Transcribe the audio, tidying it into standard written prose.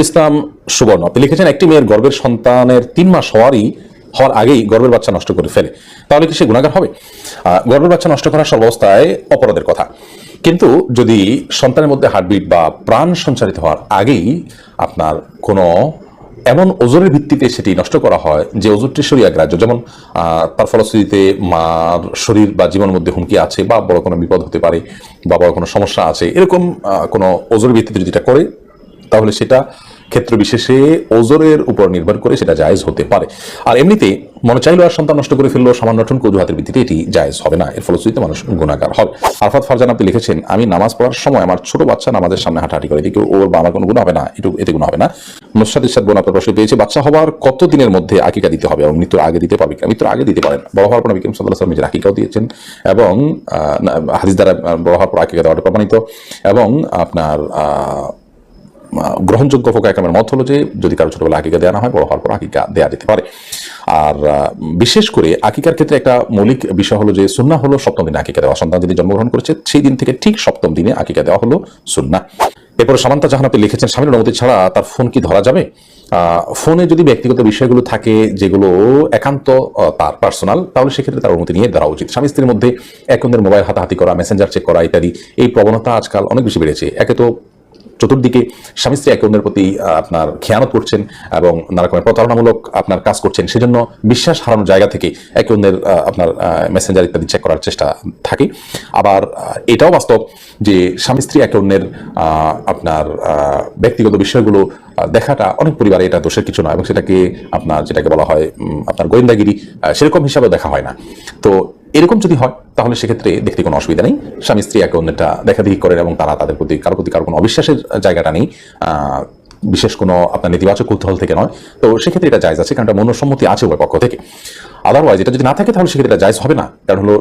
শফিকুল ইসলাম সুবর্ণ আপনি লিখেছেন, একটি মেয়ের গর্ভের সন্তানের 3 মাস হওয়ার আগেই গর্ভের বাচ্চা নষ্ট করে ফেলে, তাহলে কি সে গুনাহগার হবে? গর্ভের বাচ্চা নষ্ট করা সর্বাবস্থায় অপরাধের কথা, কিন্তু যদি সন্তানের মধ্যে হার্টবিট বা প্রাণ সঞ্চারিত হওয়ার আগেই আপনার কোনো এমন ওজোরের ভিত্তিতে সেটি নষ্ট করা হয় যে ওজোরটি শরীয়গ্রাহ্য, যেমন তার ফলশ্রুতিতে মার শরীর বা জীবনের মধ্যে হুমকি আছে বা বড় কোনো বিপদ হতে পারে বা বড় কোনো সমস্যা আছে, এরকম কোনো ওজোরের ভিত্তিতে যদি এটা করে, তাহলে সেটা ক্ষেত্র বিশেষে ওজোরের উপর নির্ভর করে সেটা জায়েজ হতে পারে। আর এমনিতে মনে চাইলো আর সন্তান নষ্ট করে ফেললো সামান্য ঠুনকো অজুহাতের ভিত্তিতে এটি জায়েজ হবে না, এর ফলশ্রুতিতে মানুষ গুনাহগার হবে। আরফাত ফারজান আপনি লিখেছেন, আমি নামাজ পড়ার সময় আমার ছোট বাচ্চা নামাজের সামনে হাঁটাহাঁটি করে, এদিকে ওর বা আমার কোনো গুনাহ হবে না, এতে গুনাহ হবে না। মুরশাদ ইরশাদ বোন আপনার প্রশ্ন পেয়েছে, বাচ্চা হওয়ার কত দিনের মধ্যে আকিকা দিতে হবে এবং মৃত্যুর আগে দিতে পারবে? মৃত্যুর আগে দিতে পারেন। বড় হওয়ার পর নবী করিম সাল্লাল্লাহু আলাইহি ওয়াসাল্লাম নিজের আকিকাও দিয়েছেন এবং হাদিস দ্বারা বড় হওয়ার পর আকিকা দেওয়াটা প্রমাণিত। এবং আপনার গ্রহণযোগ্য ফোকা একরামের মত হলো যে যদি কারো ছোটবেলা আকিকা দেওয়া না হয়, বড় হওয়ার পর আকিকা দেওয়া যেতে পারে। আর বিশেষ করে আকিকার ক্ষেত্রে একটা মৌলিক বিষয় হলো যে সুন্নাহ হলো 7ম দিনে আকিকা দেওয়া। সন্তান যিনি জন্মগ্রহণ করেছে সেই দিন থেকে ঠিক 7ম দিনে আকিকা দেওয়া হলো সুন্নাহ। এরপর সামান্তা জাহান আপনি লিখেছেন, স্বামীর অনুমতি ছাড়া তার ফোন কি ধরা যাবে? ফোনে যদি ব্যক্তিগত বিষয়গুলো থাকে যেগুলো একান্ত তার পার্সোনাল, তাহলে সেক্ষেত্রে তার অনুমতি নিয়ে ধরা উচিত। স্বামী স্ত্রীর মধ্যে এক অন্যের মোবাইল হাতাহাতি করা, মেসেঞ্জার চেক করা ইত্যাদি, এই প্রবণতা আজকাল অনেক বেশি বেড়েছে। একে তো চতুর্দিকে স্বামী স্ত্রী একে অন্যের প্রতি আপনার খেয়ানত করছেন এবং নানা রকমের প্রতারণামূলক আপনার কাজ করছেন, সেজন্য বিশ্বাস হারানোর জায়গা থেকে একে অন্যের আপনার মেসেঞ্জার ইত্যাদি চেক করার চেষ্টা থাকে। আবার এটাও বাস্তব যে স্বামী স্ত্রী একে অন্যের আপনার ব্যক্তিগত বিষয়গুলো দেখাটা অনেক পরিবারে এটা দোষের কিছু নয় এবং সেটাকে আপনার যেটাকে বলা হয় আপনার গোয়েন্দাগিরি, সেরকম হিসাবে দেখা হয় না। তো এরকম যদি হয় তাহলে সেক্ষেত্রে দেখতে কোনো অসুবিধা নেই। স্বামী স্ত্রী একে অন্যটা দেখাদেখি করেন এবং তারা তাদের প্রতি কারো কোনো অবিশ্বাসের জায়গাটা নেই, বিশেষ কোনো আপনার নেতিবাচক কৌতূহল থেকে নয়। তো সেক্ষেত্রে এটা জায়েজ আছে, কারণ এটা মনসম্মতি আছে উভয় পক্ষ থেকে। আদারওয়াইজ এটা যদি না থাকে তাহলে সেক্ষেত্রে এটা জায়েজ হবে না, কারণ হলো